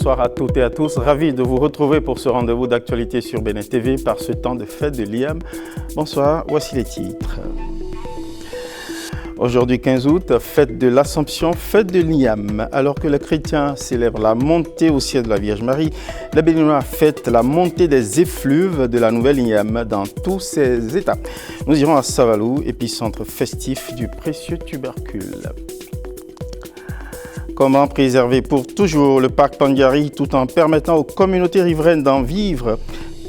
bonsoir à toutes et à tous. Ravi de vous retrouver pour ce rendez-vous d'actualité sur Bénin TV par ce temps de fête de l'IAM. Bonsoir, voici les titres. Aujourd'hui 15 août, fête de l'Assomption, fête de l'IAM. Alors que les chrétiens célèbrent la montée au ciel de la Vierge Marie, les Béninois fêtent la montée des effluves de la nouvelle IAM dans tous ses états. Nous irons à Savalou, épicentre festif du précieux tubercule. Comment préserver pour toujours le parc Pandiari tout en permettant aux communautés riveraines d'en vivre?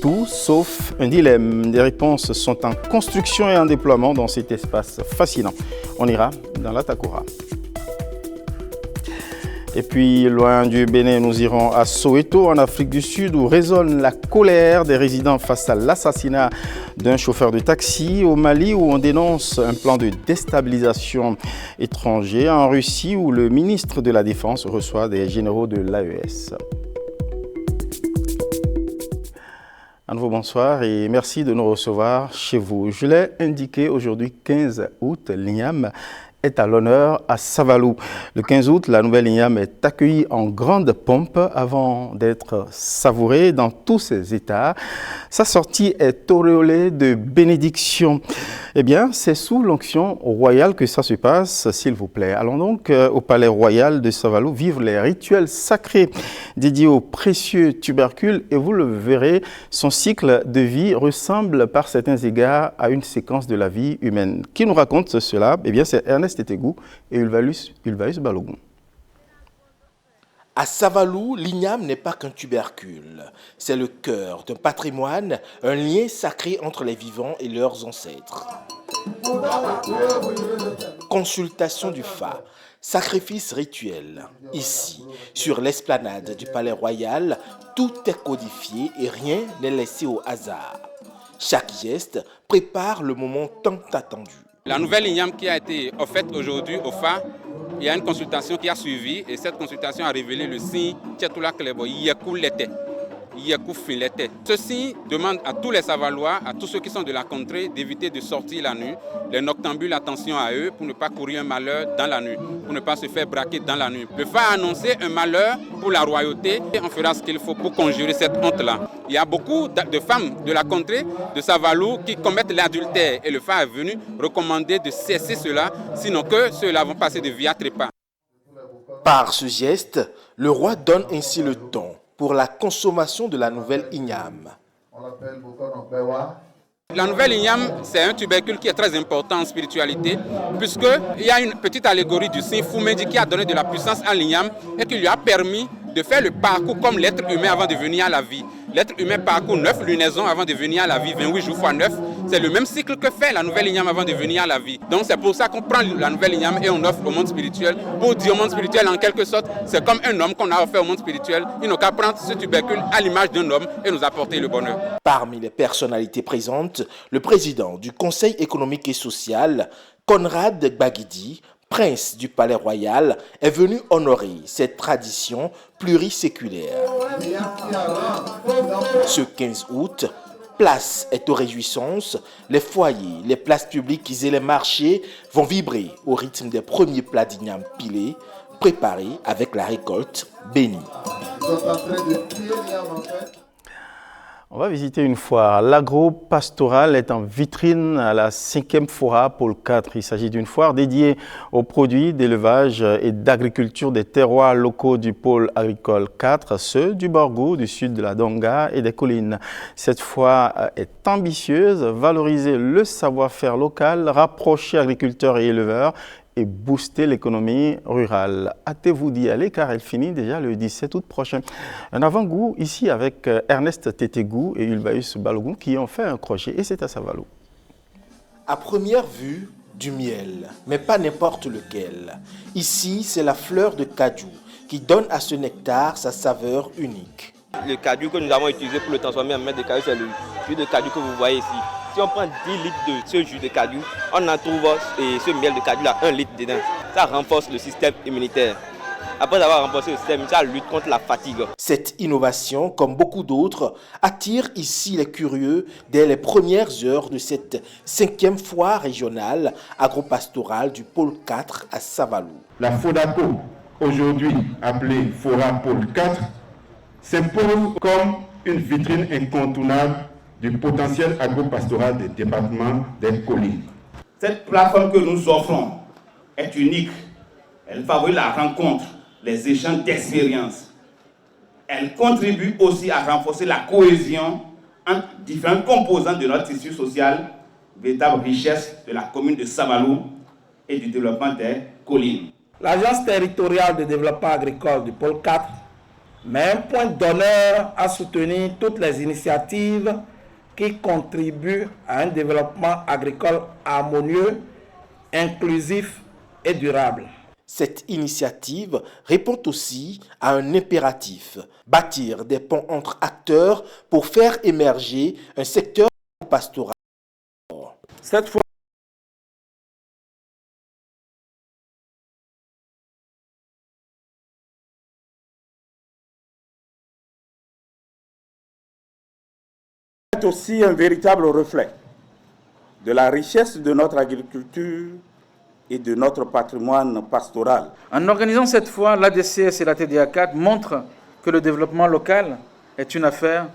Tout sauf un dilemme. Des réponses sont en construction et en déploiement dans cet espace fascinant. On ira dans la Takura. Et puis, loin du Bénin, nous irons à Soweto, en Afrique du Sud, où résonne la colère des résidents face à l'assassinat d'un chauffeur de taxi. Au Mali, où on dénonce un plan de déstabilisation étranger. En Russie, où le ministre de la Défense reçoit des généraux de l'AES. À nouveau, bonsoir et merci de nous recevoir chez vous. Je l'ai indiqué, aujourd'hui 15 août, l'IAM est à l'honneur à Savalou. Le 15 août, la nouvelle IAM est accueillie en grande pompe avant d'être savourée dans tous ses états. Sa sortie est auréolée de bénédictions. Eh bien, c'est sous l'onction royale que ça se passe, s'il vous plaît. Allons donc au palais royal de Savalou vivre les rituels sacrés dédiés au précieux tubercule et vous le verrez, son cycle de vie ressemble par certains égards à une séquence de la vie humaine. Qui nous raconte cela? Eh bien, c'est Ernest Tétégou et Ulvaeus Balogun. À Savalou, l'IAM n'est pas qu'un tubercule. C'est le cœur d'un patrimoine, un lien sacré entre les vivants et leurs ancêtres. Consultation du Fa, sacrifice rituel. Ici, sur l'esplanade du Palais Royal, tout est codifié et rien n'est laissé au hasard. Chaque geste prépare le moment tant attendu. La nouvelle IAM qui a été offerte aujourd'hui au FA, il y a une consultation qui a suivi et cette consultation a révélé le signe Tchétoula Klebo, Yekou Lete, Yekou Filete. Ce signe demande à tous les Savalois, à tous ceux qui sont de la contrée, d'éviter de sortir la nuit. Les noctambules, attention à eux pour ne pas courir un malheur dans la nuit, pour ne pas se faire braquer dans la nuit. Le FA a annoncé un malheur pour la royauté et on fera ce qu'il faut pour conjurer cette honte-là. Il y a beaucoup de femmes de la contrée de Savalou qui commettent l'adultère et le FA est venu recommander de cesser cela, sinon que ceux-là vont passer de via trépas. Par ce geste, le roi donne ainsi le ton pour la consommation de la nouvelle IAM. La nouvelle IAM, c'est un tubercule qui est très important en spiritualité, puisqu'il y a une petite allégorie du signe Foumendi qui a donné de la puissance à l'IAM et qui lui a permis de faire le parcours comme l'être humain avant de venir à la vie. L'être humain parcourt 9 lunaisons avant de venir à la vie, 28 jours fois 9. C'est le même cycle que fait la nouvelle IAM avant de venir à la vie. Donc c'est pour ça qu'on prend la nouvelle IAM et on offre au monde spirituel. Pour dire au monde spirituel, en quelque sorte, c'est comme un homme qu'on a offert au monde spirituel. Il n'a qu'à prendre ce tubercule à l'image d'un homme et nous apporter le bonheur. Parmi les personnalités présentes, le président du Conseil économique et social, Conrad Gbagidi, prince du Palais Royal, est venu honorer cette tradition pluriséculaire. Ce 15 août, place est aux réjouissances. Les foyers, les places publiques et les marchés vont vibrer au rythme des premiers plats d'igname pilés, préparés avec la récolte bénie. On va visiter une foire. L'agro-pastoral est en vitrine à la 5e Foire Pôle 4. Il s'agit d'une foire dédiée aux produits d'élevage et d'agriculture des terroirs locaux du pôle agricole 4, ceux du Borgou, du sud de la Donga et des collines. Cette foire est ambitieuse, valoriser le savoir-faire local, rapprocher agriculteurs et éleveurs et booster l'économie rurale. Hâtez-vous d'y aller car elle finit déjà le 17 août prochain. Un avant-goût ici avec Ernest Tétégou et Ulvaeus Balogun qui ont fait un crochet et c'est à Savalou. À première vue, du miel, mais pas n'importe lequel. Ici, c'est la fleur de cajou qui donne à ce nectar sa saveur unique. Le cajou que nous avons utilisé pour le transformer en miel de cajou, c'est le jus de cajou que vous voyez ici. Si on prend 10 litres de ce jus de cajou, on en trouve ce miel de cajou là 1 litre dedans. Ça renforce le système immunitaire. Après avoir renforcé le système, ça lutte contre la fatigue. Cette innovation, comme beaucoup d'autres, attire ici les curieux dès les premières heures de cette 5e foire régionale agropastorale du pôle 4 à Savalou. La FODACO, aujourd'hui appelée Fora Pôle 4, s'impose comme une vitrine incontournable du potentiel agropastoral des départements des collines. Cette plateforme que nous offrons est unique. Elle favorise la rencontre, les échanges d'expériences. Elle contribue aussi à renforcer la cohésion entre différentes composantes de notre tissu social, véritable richesse de la commune de Savalou et du développement des collines. L'Agence territoriale de développement agricole du pôle 4 met un point d'honneur à soutenir toutes les initiatives qui contribuent à un développement agricole harmonieux, inclusif et durable. Cette initiative répond aussi à un impératif, bâtir des ponts entre acteurs pour faire émerger un secteur pastoral. Cette fois, est aussi un véritable reflet de la richesse de notre agriculture et de notre patrimoine pastoral. En organisant cette fois, l'ADCS et la TDA4 montrent que le développement local est une affaire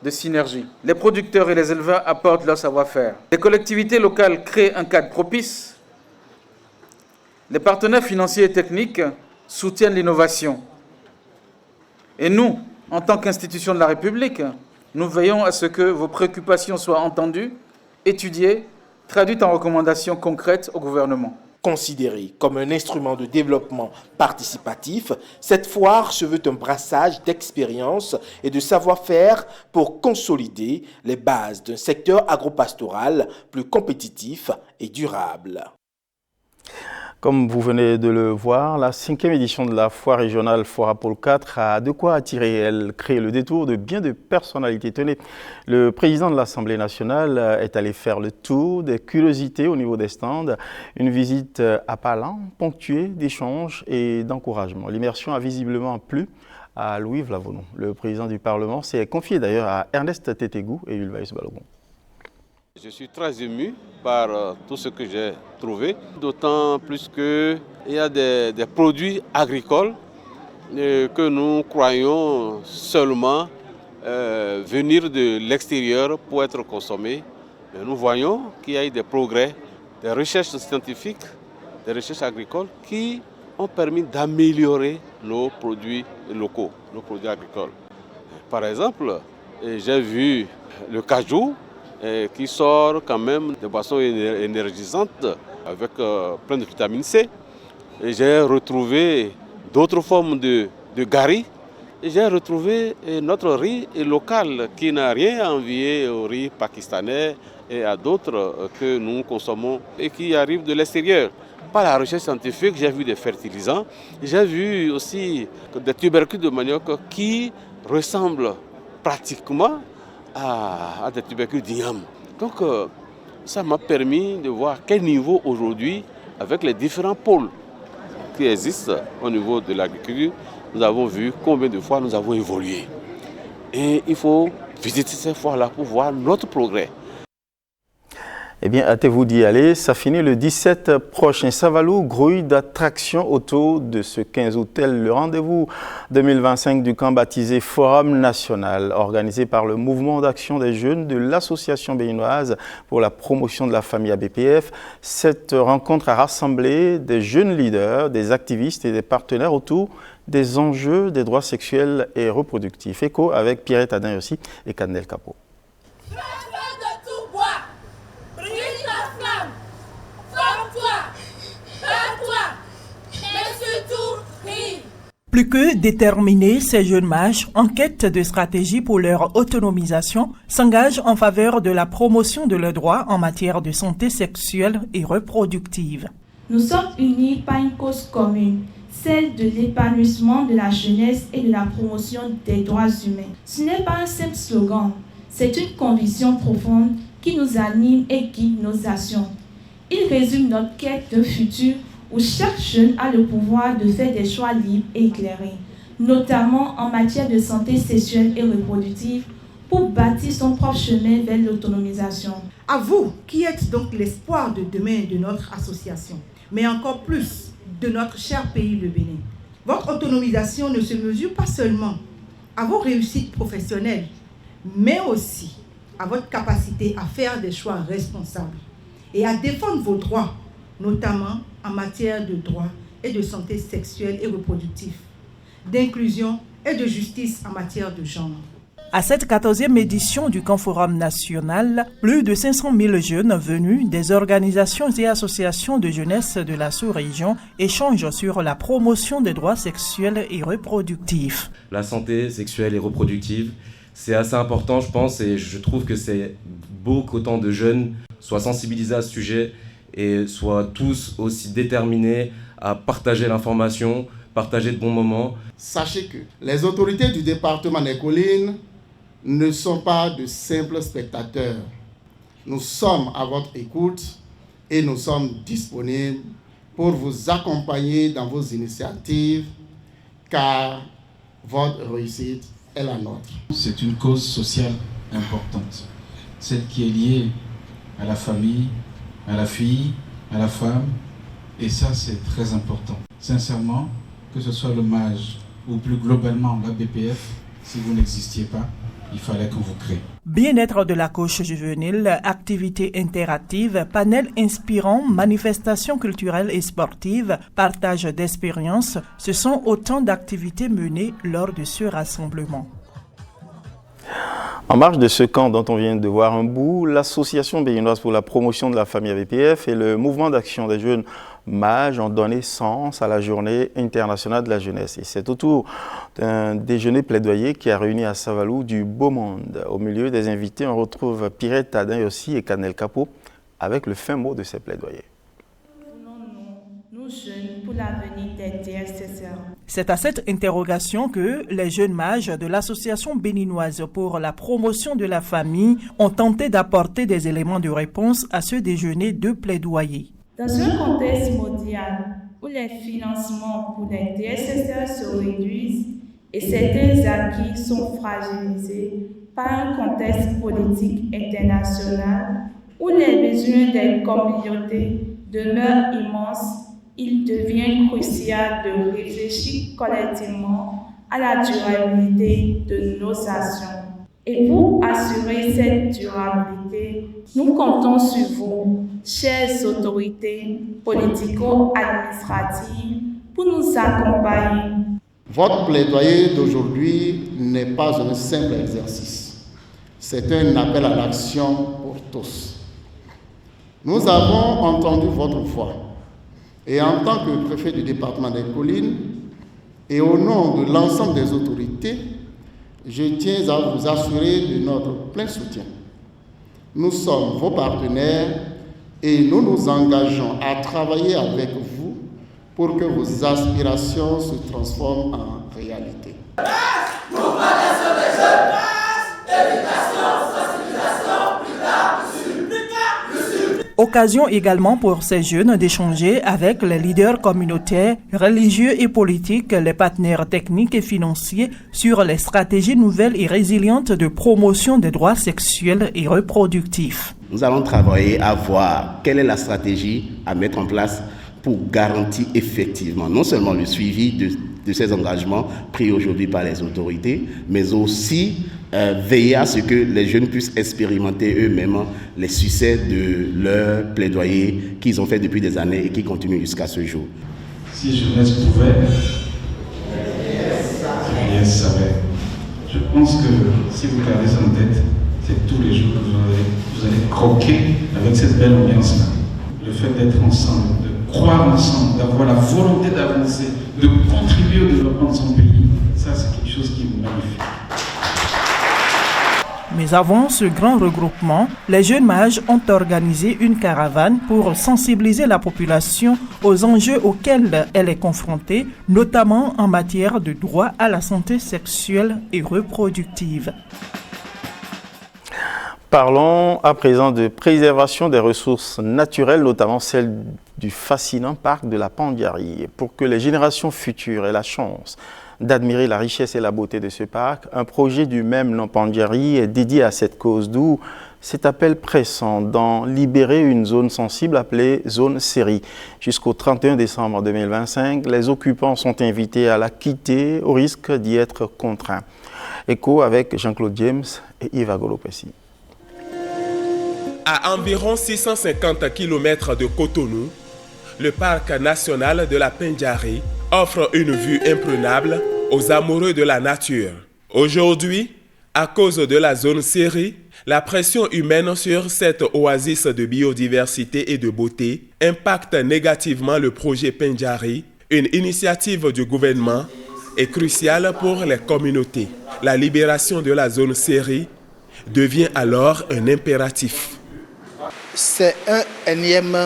de synergie. Les producteurs et les éleveurs apportent leur savoir-faire. Les collectivités locales créent un cadre propice. Les partenaires financiers et techniques soutiennent l'innovation. Et nous, en tant qu'institution de la République, nous veillons à ce que vos préoccupations soient entendues, étudiées, traduites en recommandations concrètes au gouvernement. Considérée comme un instrument de développement participatif, cette foire se veut un brassage d'expérience et de savoir-faire pour consolider les bases d'un secteur agropastoral plus compétitif et durable. Comme vous venez de le voir, la 5e édition de la foire régionale Foire Pôle 4 a de quoi attirer. Elle crée le détour de bien de personnalités. Tenez, le président de l'Assemblée nationale est allé faire le tour des curiosités au niveau des stands. Une visite à Palan, ponctuée d'échanges et d'encouragement. L'immersion a visiblement plu à Louis Vlavonon. Le président du Parlement s'est confié d'ailleurs à Ernest Tétégou et Ulvaïs Balogun. Je suis très ému par tout ce que j'ai trouvé, d'autant plus qu'il y a des produits agricoles que nous croyons seulement venir de l'extérieur pour être consommés. Mais nous voyons qu'il y a eu des progrès, des recherches scientifiques, des recherches agricoles qui ont permis d'améliorer nos produits locaux, nos produits agricoles. Par exemple, j'ai vu le cajou, qui sort quand même de boissons énergisantes avec plein de vitamine C. Et j'ai retrouvé d'autres formes de gari. Et j'ai retrouvé notre riz local qui n'a rien à envier au riz pakistanais et à d'autres que nous consommons et qui arrivent de l'extérieur. Par la recherche scientifique, j'ai vu des fertilisants. J'ai vu aussi des tubercules de manioc qui ressemblent pratiquement à des tubercules d'igname. Donc ça m'a permis de voir quel niveau aujourd'hui, avec les différents pôles qui existent au niveau de l'agriculture, nous avons vu combien de fois nous avons évolué. Et il faut visiter ces foires-là pour voir notre progrès. Eh bien, hâtez-vous d'y aller. Ça finit le 17 prochain. Savalou grouille d'attractions autour de ce 15 août. Tel le rendez-vous 2025 du camp baptisé Forum National, organisé par le Mouvement d'action des jeunes de l'Association béninoise pour la promotion de la famille ABPF. Cette rencontre a rassemblé des jeunes leaders, des activistes et des partenaires autour des enjeux des droits sexuels et reproductifs. Écho avec Pierrette Adin aussi et Candel Capot. Plus que déterminés, ces jeunes mages, en quête de stratégie pour leur autonomisation, s'engagent en faveur de la promotion de leurs droits en matière de santé sexuelle et reproductive. Nous sommes unis par une cause commune, celle de l'épanouissement de la jeunesse et de la promotion des droits humains. Ce n'est pas un simple slogan, c'est une conviction profonde qui nous anime et guide nos actions. Il résume notre quête d'un futur où chaque jeune a le pouvoir de faire des choix libres et éclairés, notamment en matière de santé sexuelle et reproductive, pour bâtir son propre chemin vers l'autonomisation. À vous, qui êtes donc l'espoir de demain de notre association, mais encore plus de notre cher pays, le Bénin. Votre autonomisation ne se mesure pas seulement à vos réussites professionnelles, mais aussi à votre capacité à faire des choix responsables et à défendre vos droits, notamment en matière de droits et de santé sexuelle et reproductive, d'inclusion et de justice en matière de genre. À cette 14e édition du Camp Forum national, plus de 500 000 jeunes venus des organisations et associations de jeunesse de la sous-région échangent sur la promotion des droits sexuels et reproductifs. La santé sexuelle et reproductive, c'est assez important, je pense, et je trouve que c'est beau qu'autant de jeunes soient sensibilisés à ce sujet et soient tous aussi déterminés à partager l'information, partager de bons moments. Sachez que les autorités du département des Collines ne sont pas de simples spectateurs. Nous sommes à votre écoute et nous sommes disponibles pour vous accompagner dans vos initiatives, car votre réussite est la nôtre. C'est une cause sociale importante, celle qui est liée à la famille, à la fille, à la femme, et ça c'est très important. Sincèrement, que ce soit le MAJ ou plus globalement la BPF, si vous n'existiez pas, il fallait qu'on vous crée. Bien-être de la couche juvénile, activités interactives, panels inspirants, manifestations culturelles et sportives, partage d'expériences, ce sont autant d'activités menées lors de ce rassemblement. En marge de ce camp dont on vient de voir un bout, l'Association béninoise pour la promotion de la famille ABPF et le mouvement d'action des jeunes MAJ ont donné sens à la journée internationale de la jeunesse. Et c'est autour d'un déjeuner plaidoyer qui a réuni à Savalou du beau monde. Au milieu des invités, on retrouve Pirette Tadin aussi et Canel Capo avec le fin mot de ces plaidoyers. Nous jeunes pour l'avenir des DSSR. C'est à cette interrogation que les jeunes mages de l'Association béninoise pour la promotion de la famille ont tenté d'apporter des éléments de réponse à ce déjeuner de plaidoyer. Dans un contexte mondial où les financements pour les DSSR se réduisent et certains acquis sont fragilisés par un contexte politique international où les besoins des communautés demeurent immenses, il devient crucial de réfléchir collectivement à la durabilité de nos actions. Et pour assurer cette durabilité, nous comptons sur vous, chères autorités politico-administratives, pour nous accompagner. Votre plaidoyer d'aujourd'hui n'est pas un simple exercice. C'est un appel à l'action pour tous. Nous avons entendu votre voix. Et en tant que préfet du département des Collines, et au nom de l'ensemble des autorités, je tiens à vous assurer de notre plein soutien. Nous sommes vos partenaires et nous nous engageons à travailler avec vous pour que vos aspirations se transforment en réalité. Occasion également pour ces jeunes d'échanger avec les leaders communautaires, religieux et politiques, les partenaires techniques et financiers sur les stratégies nouvelles et résilientes de promotion des droits sexuels et reproductifs. Nous allons travailler à voir quelle est la stratégie à mettre en place pour garantir effectivement non seulement le suivi de ces engagements pris aujourd'hui par les autorités, mais aussi veiller à ce que les jeunes puissent expérimenter eux-mêmes les succès de leur plaidoyer qu'ils ont fait depuis des années et qui continuent jusqu'à ce jour. Si jeunesse pouvait, yes savait. Je pense que si vous gardez ça en tête, c'est tous les jours que vous allez croquer avec cette belle ambiance-là. Le fait d'être ensemble, de croire ensemble, d'avoir la volonté d'avancer, de contribuer au développement de son pays, ça c'est quelque chose qui est magnifique. Mais avant ce grand regroupement, les jeunes mages ont organisé une caravane pour sensibiliser la population aux enjeux auxquels elle est confrontée, notamment en matière de droit à la santé sexuelle et reproductive. Parlons à présent de préservation des ressources naturelles, notamment celle du fascinant parc de la Pandiarie. Pour que les générations futures aient la chance d'admirer la richesse et la beauté de ce parc, un projet du même nom Pandiarie est dédié à cette cause, d'où cet appel pressant d'en libérer une zone sensible appelée zone série. Jusqu'au 31 décembre 2025, les occupants sont invités à la quitter au risque d'y être contraints. Écho avec Jean-Claude James et Yves Agolopessi. À environ 650 km de Cotonou, le parc national de la Pendjari offre une vue imprenable aux amoureux de la nature. Aujourd'hui, à cause de la zone série, la pression humaine sur cette oasis de biodiversité et de beauté impacte négativement le projet Pendjari, une initiative du gouvernement est cruciale pour les communautés. La libération de la zone série devient alors un impératif. C'est un énième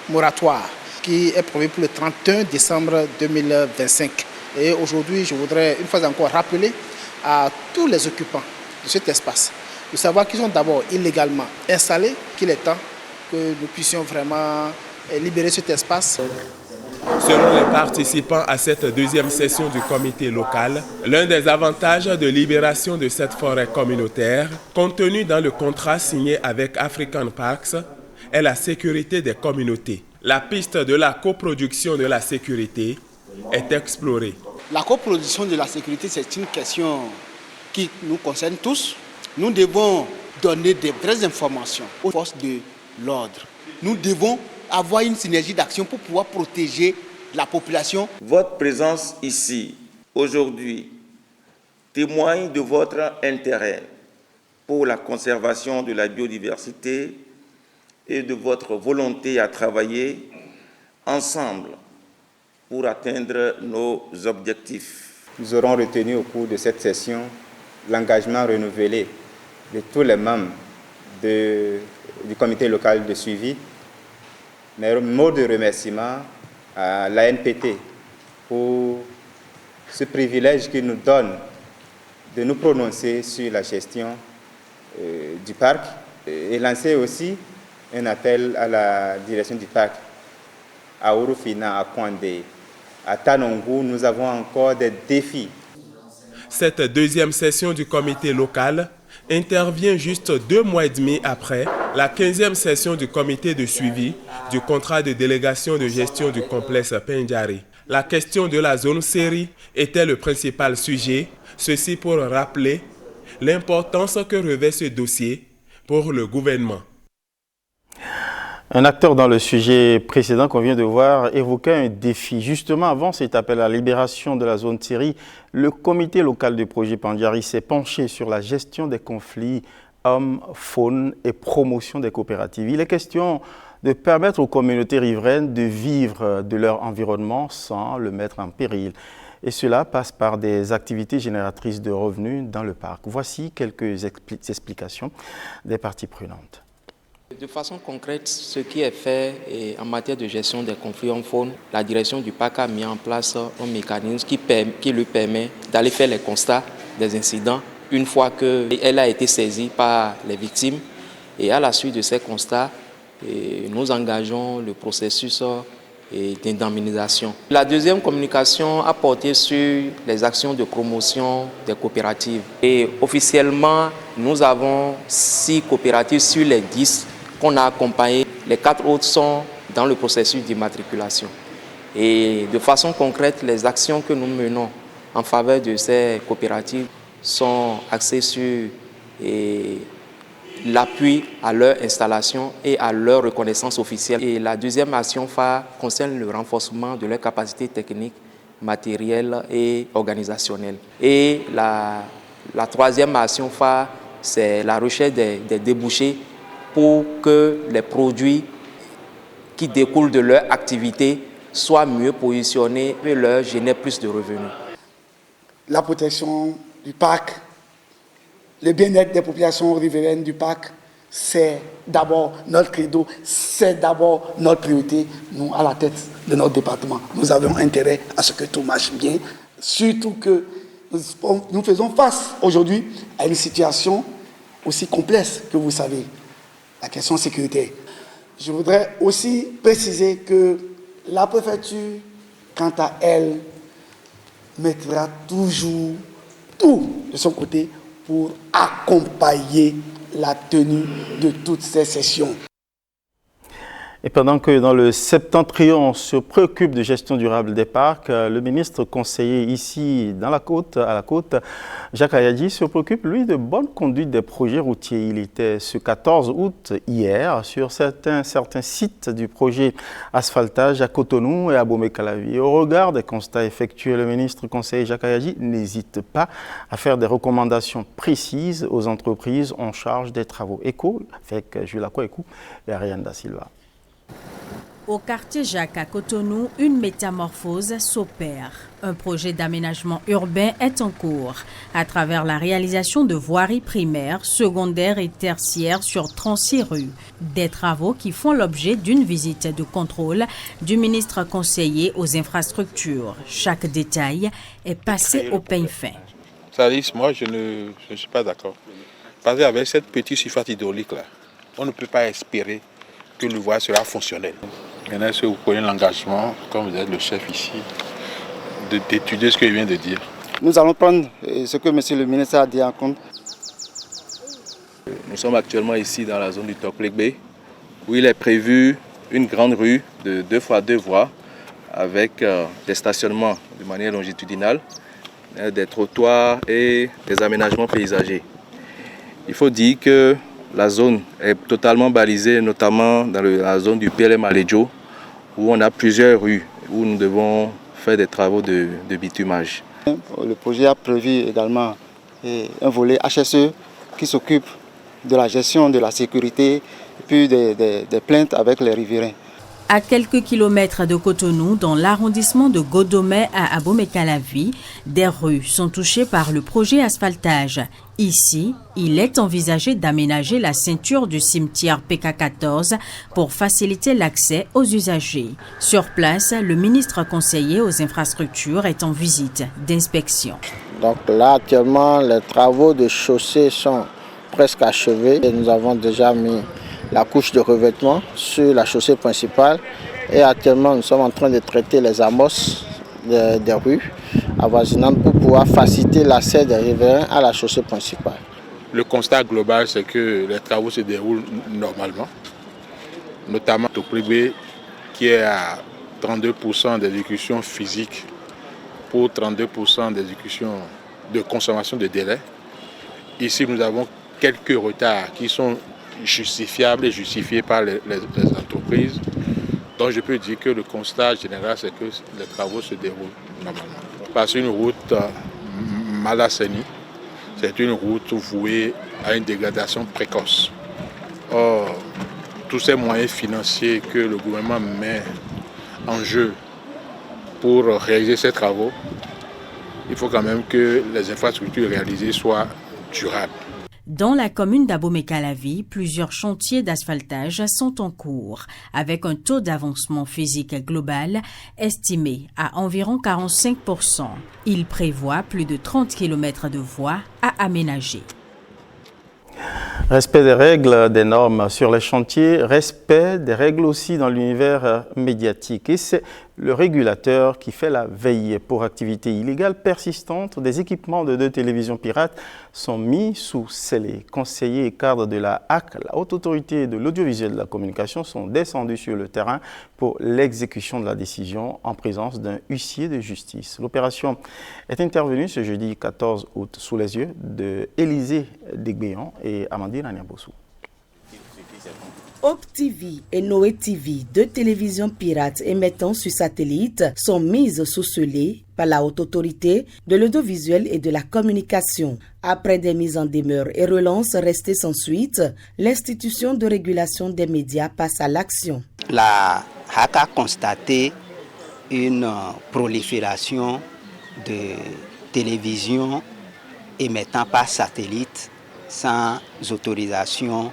moratoire qui est prévu pour le 31 décembre 2025. Et aujourd'hui, je voudrais une fois encore rappeler à tous les occupants de cet espace de savoir qu'ils sont d'abord illégalement installés, qu'il est temps que nous puissions vraiment libérer cet espace. Selon les participants à cette deuxième session du comité local, l'un des avantages de libération de cette forêt communautaire, contenu dans le contrat signé avec African Parks, est la sécurité des communautés. La piste de la coproduction de la sécurité est explorée. La coproduction de la sécurité, c'est une question qui nous concerne tous. Nous devons donner des vraies informations aux forces de l'ordre. Nous devons avoir une synergie d'action pour pouvoir protéger la population. Votre présence ici, aujourd'hui, témoigne de votre intérêt pour la conservation de la biodiversité et de votre volonté à travailler ensemble pour atteindre nos objectifs. Nous aurons retenu au cours de cette session l'engagement renouvelé de tous les membres du comité local de suivi. Mes mots de remerciement à l'ANPT pour ce privilège qu'il nous donne de nous prononcer sur la gestion du parc et lancer aussi un appel à la direction du parc, à Urufina, à Kwandé, à Tanongo. Nous avons encore des défis. Cette deuxième session du comité local intervient juste 2 mois et demi après la 15e session du comité de suivi du contrat de délégation de gestion du complexe Pendjari. La question de la zone série était le principal sujet, ceci pour rappeler l'importance que revêt ce dossier pour le gouvernement. Un acteur dans le sujet précédent qu'on vient de voir évoquait un défi. Justement, avant cet appel à la libération de la zone série, le comité local du projet Pendjari s'est penché sur la gestion des conflits hommes, faune et promotion des coopératives. Il est question de permettre aux communautés riveraines de vivre de leur environnement sans le mettre en péril. Et cela passe par des activités génératrices de revenus dans le parc. Voici quelques explications des parties prenantes. De façon concrète, ce qui est fait en matière de gestion des conflits hommes-faune, la direction du parc a mis en place un mécanisme qui lui permet d'aller faire les constats des incidents une fois qu'elle a été saisie par les victimes. Et à la suite de ces constats, nous engageons le processus d'indemnisation. La deuxième communication a porté sur les actions de promotion des coopératives. Et officiellement, nous avons 6 coopératives sur les 10 qu'on a accompagnées. Les 4 autres sont dans le processus d'immatriculation. Et de façon concrète, les actions que nous menons en faveur de ces coopératives sont axées sur l'appui à leur installation et à leur reconnaissance officielle. Et la deuxième action phare concerne le renforcement de leurs capacités techniques, matérielles et organisationnelles. Et la troisième action phare, c'est la recherche des débouchés pour que les produits qui découlent de leur activité soient mieux positionnés et leur génèrent plus de revenus. La protection du parc, le bien-être des populations riveraines du parc, c'est d'abord notre credo, c'est d'abord notre priorité. Nous, à la tête de notre département, nous avons intérêt à ce que tout marche bien, surtout que nous faisons face aujourd'hui à une situation aussi complexe que vous savez, la question sécuritaire. Je voudrais aussi préciser que la préfecture, quant à elle, mettra toujours tout de son côté pour accompagner la tenue de toutes ces sessions. Et pendant que dans le septentrion, on se préoccupe de gestion durable des parcs, le ministre conseiller ici à la côte, Jacques Ayadji, se préoccupe, lui, de bonne conduite des projets routiers. Il était ce 14 août, hier, sur certains sites du projet asphaltage à Cotonou et à Bomé-Calavi. Au regard des constats effectués, le ministre conseiller Jacques Ayadji n'hésite pas à faire des recommandations précises aux entreprises en charge des travaux. Écho avec Jules Kouekou et Ariane Da Silva. Au quartier Jacques à Cotonou, une métamorphose s'opère. Un projet d'aménagement urbain est en cours à travers la réalisation de voiries primaires, secondaires et tertiaires sur 36 rues. Des travaux qui font l'objet d'une visite de contrôle du ministre conseiller aux infrastructures. Chaque détail est passé au peigne fin. Ça dit, moi je ne suis pas d'accord. Parce qu'avec cette petite surface hydraulique là, on ne peut pas espérer que le voie sera fonctionnel. Maintenant, est-ce que vous prenez l'engagement, comme vous êtes le chef ici, d'étudier ce que je viens de dire? Nous allons prendre ce que M. le ministre a dit en compte. Nous sommes actuellement ici dans la zone du Toklegbe, où il est prévu une grande rue de 2 fois 2 voies avec des stationnements de manière longitudinale, des trottoirs et des aménagements paysagers. Il faut dire que la zone est totalement balisée, notamment dans la zone du PLM Aledjo, où on a plusieurs rues où nous devons faire des travaux de bitumage. Le projet a prévu également un volet HSE qui s'occupe de la gestion de la sécurité et puis des plaintes avec les riverains. À quelques kilomètres de Cotonou, dans l'arrondissement de Godomé à Abomey-Calavi, des rues sont touchées par le projet asphaltage. Ici, il est envisagé d'aménager la ceinture du cimetière PK14 pour faciliter l'accès aux usagers. Sur place, le ministre conseiller aux infrastructures est en visite d'inspection. Donc là, actuellement, les travaux de chaussée sont presque achevés et nous avons déjà mis la couche de revêtement sur la chaussée principale et actuellement nous sommes en train de traiter les amorces des rues avoisinantes pour pouvoir faciliter l'accès des riverains à la chaussée principale. Le constat global, c'est que les travaux se déroulent normalement, notamment au privé qui est à 32% d'exécution physique pour 32% d'exécution de consommation de délai. Ici, nous avons quelques retards qui sont justifiables et justifiés par les entreprises. Donc je peux dire que le constat général, c'est que les travaux se déroulent normalement. Parce qu'une route mal assainie, c'est une route vouée à une dégradation précoce. Or, tous ces moyens financiers que le gouvernement met en jeu pour réaliser ces travaux, il faut quand même que les infrastructures réalisées soient durables. Dans la commune d'Abomey-Calavi, plusieurs chantiers d'asphaltage sont en cours, avec un taux d'avancement physique global estimé à environ 45%. Il prévoit plus de 30 km de voies à aménager. Respect des règles, des normes sur les chantiers, respect des règles aussi dans l'univers médiatique. Et c'est le régulateur qui fait la veille pour activités illégales persistantes. Des équipements de 2 télévisions pirates sont mis sous scellé. Conseillers et cadres de la HAC, la Haute Autorité de l'Audiovisuel et de la Communication, sont descendus sur le terrain pour l'exécution de la décision en présence d'un huissier de justice. L'opération est intervenue ce jeudi 14 août sous les yeux d'Élisée Degbeyan et Amandine Aniabossou. Hope TV et Noé TV, 2 télévisions pirates émettant sur satellite, sont mises sous scellé par la Haute Autorité de l'Audiovisuel et de la Communication. Après des mises en demeure et relances restées sans suite, l'institution de régulation des médias passe à l'action. La HAC a constaté une prolifération de télévisions émettant par satellite sans autorisation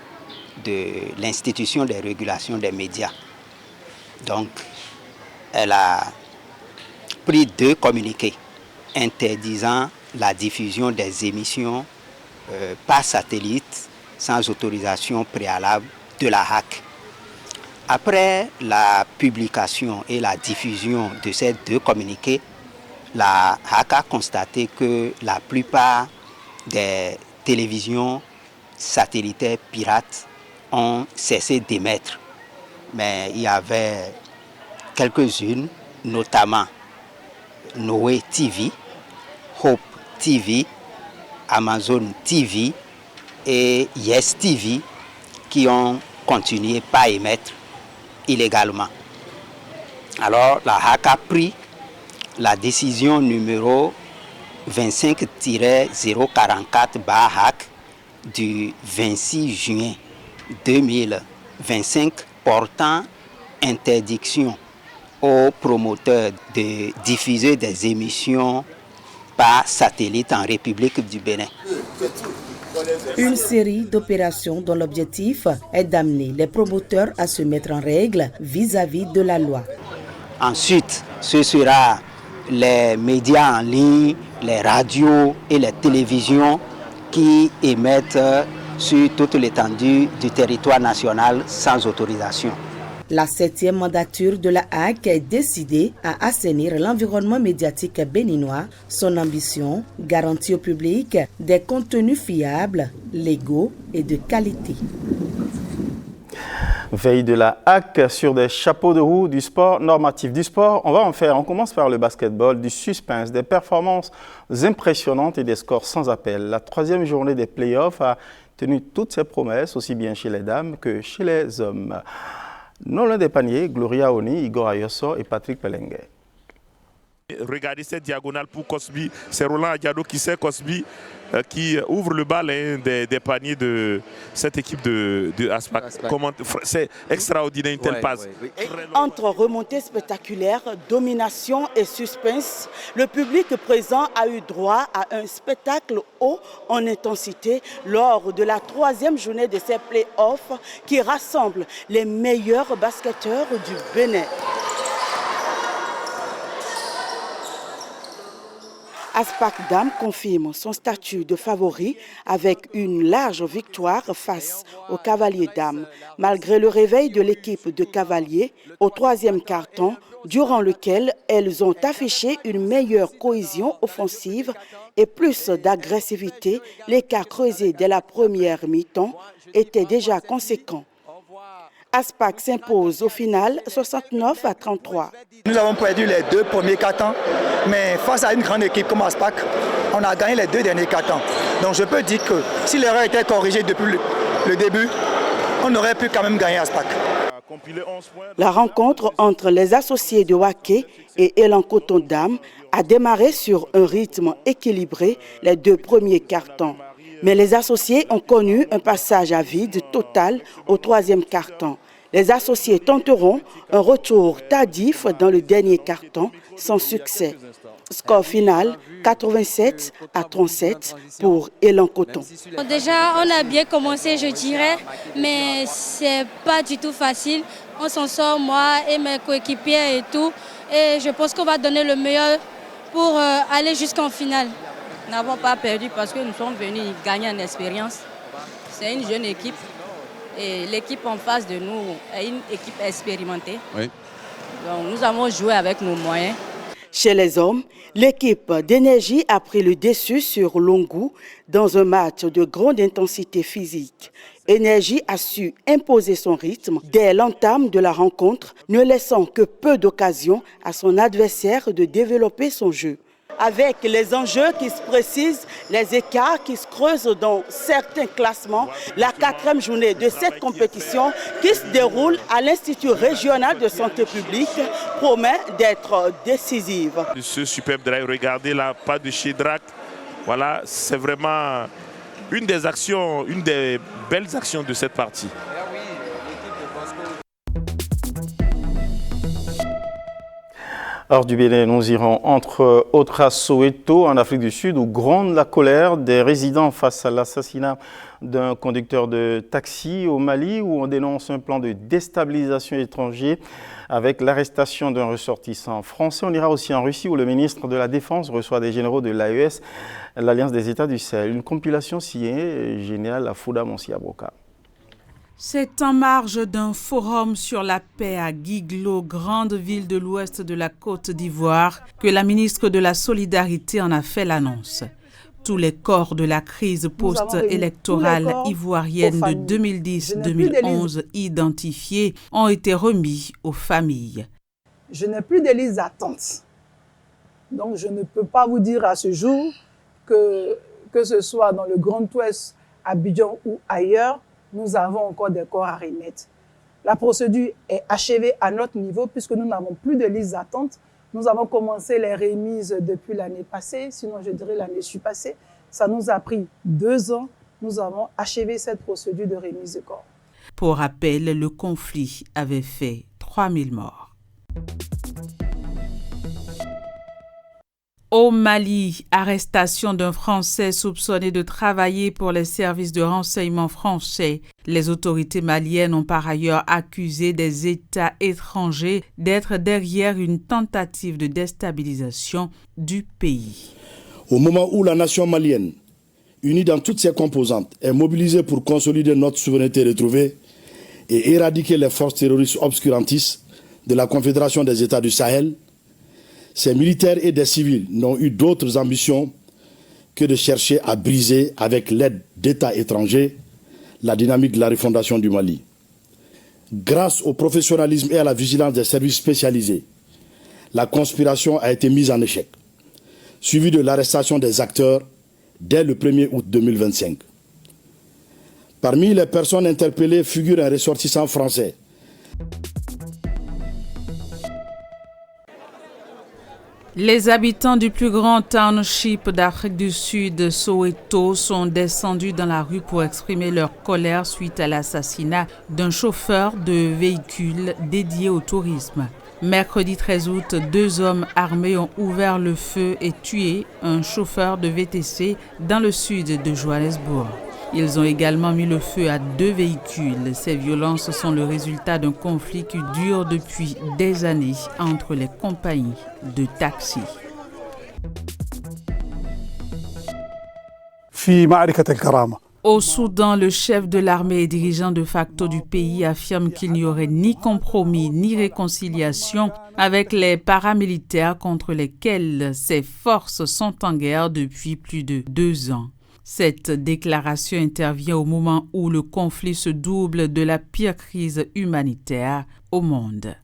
de l'institution de régulation des médias. Donc, elle a pris 2 communiqués interdisant la diffusion des émissions par satellite sans autorisation préalable de la HAC. Après la publication et la diffusion de ces 2 communiqués, la HAC a constaté que la plupart des télévisions satellitaires pirates ont cessé d'émettre. mais il y avait quelques-unes, notamment Noé TV, Hope TV, Amazon TV et Yes TV qui ont continué par émettre illégalement. Alors la HAC a pris la décision numéro 25-044/HAC du 26 juin 2025 portant interdiction aux promoteurs de diffuser des émissions par satellite en République du Bénin. Une série d'opérations dont l'objectif est d'amener les promoteurs à se mettre en règle vis-à-vis de la loi. Ensuite, ce sera les médias en ligne, les radios et les télévisions qui émettent sur toute l'étendue du territoire national sans autorisation. La 7e mandature de la HAC est décidée à assainir l'environnement médiatique béninois. Son ambition, garantir au public des contenus fiables, légaux et de qualité. Veille de la HAC sur des chapeaux de roue du sport normatif. Du sport, on va en faire. On commence par le basketball, du suspense, des performances impressionnantes et des scores sans appel. La 3e journée des playoffs a tenu toutes ses promesses, aussi bien chez les dames que chez les hommes. Non loin des paniers, Gloria Oni, Igor Ayoso et Patrick Pelengue. Regardez cette diagonale pour Cosby. C'est Roland Adiado qui sait Cosby qui ouvre le bal des paniers de cette équipe de Aspac. C'est extraordinaire une telle passe. Entre remontées spectaculaires, domination et suspense, le public présent a eu droit à un spectacle haut en intensité lors de la 3e journée de ces play-offs qui rassemble les meilleurs basketteurs du Bénin. Aspac Dam confirme son statut de favori avec une large victoire face aux Cavaliers Dames. Malgré le réveil de l'équipe de Cavaliers au 3e quart-temps, durant lequel elles ont affiché une meilleure cohésion offensive et plus d'agressivité, l'écart creusé dès la première mi-temps était déjà conséquent. Aspac s'impose au final 69-33. Nous avons perdu les 2 premiers quart-temps, mais face à une grande équipe comme Aspac, on a gagné les 2 derniers quart-temps. Donc je peux dire que si l'erreur était corrigée depuis le début, on aurait pu quand même gagner Aspac. La rencontre entre les associés de Waké et Elan Coton Dam a démarré sur un rythme équilibré les 2 premiers quart-temps. Mais les associés ont connu un passage à vide total au 3e quart-temps. Les associés tenteront un retour tardif dans le dernier quart-temps sans succès. Score final 87-37 pour Elan Coton. Déjà, on a bien commencé, je dirais, mais c'est pas du tout facile. On s'en sort, moi et mes coéquipiers et tout. Et je pense qu'on va donner le meilleur pour aller jusqu'en finale. Nous n'avons pas perdu parce que nous sommes venus gagner en expérience. C'est une jeune équipe et l'équipe en face de nous est une équipe expérimentée. Oui. Donc nous avons joué avec nos moyens. Chez les hommes, l'équipe d'Énergie a pris le dessus sur Longu dans un match de grande intensité physique. Énergie a su imposer son rythme dès l'entame de la rencontre, ne laissant que peu d'occasions à son adversaire de développer son jeu. Avec les enjeux qui se précisent, les écarts qui se creusent dans certains classements, la 4e journée de cette compétition qui se déroule à l'Institut régional de santé publique promet d'être décisive. Ce superbe drive, regardez la passe de Chedrak, voilà, c'est vraiment une des actions, une des belles actions de cette partie. Hors du Bénin, nous irons entre autres à Soweto, en Afrique du Sud, où gronde la colère des résidents face à l'assassinat d'un conducteur de taxi au Mali, où on dénonce un plan de déstabilisation étranger avec l'arrestation d'un ressortissant français. On ira aussi en Russie, où le ministre de la Défense reçoit des généraux de l'AES, l'Alliance des États du Sahel. Une compilation signée, géniale, à Fouda Monsi-Aboka. C'est en marge d'un forum sur la paix à Guiglo, grande ville de l'ouest de la Côte d'Ivoire, que la ministre de la Solidarité en a fait l'annonce. Tous les corps de la crise post-électorale ivoirienne de 2010-2011 identifiés ont été remis aux familles. Je n'ai plus de liste d'attente. Donc je ne peux pas vous dire à ce jour que ce soit dans le Grand Ouest, Abidjan ou ailleurs, nous avons encore des corps à remettre. La procédure est achevée à notre niveau puisque nous n'avons plus de liste d'attente. Nous avons commencé les remises depuis l'année passée, sinon je dirais l'année passée. Ça nous a pris 2 ans. Nous avons achevé cette procédure de remise de corps. Pour rappel, le conflit avait fait 3000 morts. Au Mali, arrestation d'un Français soupçonné de travailler pour les services de renseignement français. Les autorités maliennes ont par ailleurs accusé des États étrangers d'être derrière une tentative de déstabilisation du pays. Au moment où la nation malienne, unie dans toutes ses composantes, est mobilisée pour consolider notre souveraineté retrouvée et éradiquer les forces terroristes obscurantistes de la Confédération des États du Sahel, ces militaires et des civils n'ont eu d'autres ambitions que de chercher à briser, avec l'aide d'États étrangers, la dynamique de la refondation du Mali. Grâce au professionnalisme et à la vigilance des services spécialisés, la conspiration a été mise en échec, suivie de l'arrestation des acteurs dès le 1er août 2025. Parmi les personnes interpellées figure un ressortissant français. Les habitants du plus grand township d'Afrique du Sud, Soweto, sont descendus dans la rue pour exprimer leur colère suite à l'assassinat d'un chauffeur de véhicule dédié au tourisme. Mercredi 13 août, 2 hommes armés ont ouvert le feu et tué un chauffeur de VTC dans le sud de Johannesburg. Ils ont également mis le feu à 2 véhicules. Ces violences sont le résultat d'un conflit qui dure depuis des années entre les compagnies de taxi. Au Soudan, le chef de l'armée et dirigeant de facto du pays affirme qu'il n'y aurait ni compromis ni réconciliation avec les paramilitaires contre lesquels ses forces sont en guerre depuis plus de 2 ans. Cette déclaration intervient au moment où le conflit se double de la pire crise humanitaire au monde.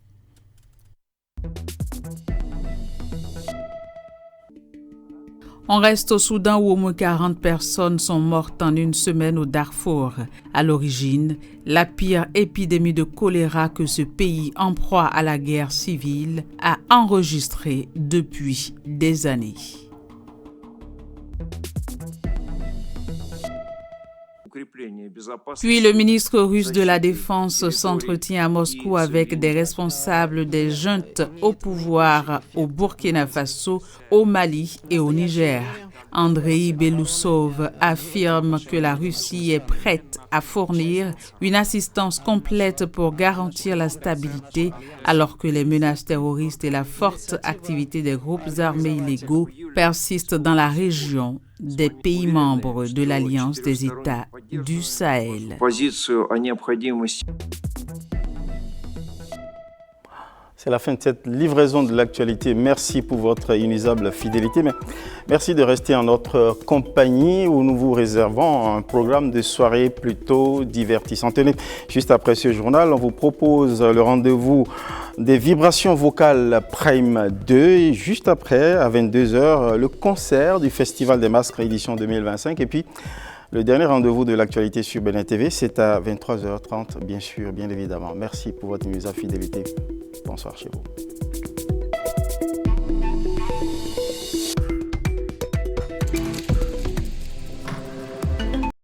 On reste au Soudan où au moins 40 personnes sont mortes en une semaine au Darfour. À l'origine, la pire épidémie de choléra que ce pays en proie à la guerre civile a enregistrée depuis des années. Puis le ministre russe de la Défense s'entretient à Moscou avec des responsables des juntes au pouvoir au Burkina Faso, au Mali et au Niger. Andrei Belousov affirme que la Russie est prête à fournir une assistance complète pour garantir la stabilité, alors que les menaces terroristes et la forte activité des groupes armés illégaux persistent dans la région des pays membres de l'Alliance des États du Sahel. C'est la fin de cette livraison de l'actualité. Merci pour votre inépuisable fidélité. Mais merci de rester en notre compagnie où nous vous réservons un programme de soirée plutôt divertissant. Tenez, juste après ce journal, on vous propose le rendez-vous des vibrations vocales Prime 2 et juste après, à 22h, le concert du Festival des Masques édition 2025. Et puis, le dernier rendez-vous de l'actualité sur Bénin TV, c'est à 23h30, bien sûr, bien évidemment. Merci pour votre inépuisable fidélité. Bonsoir chez vous.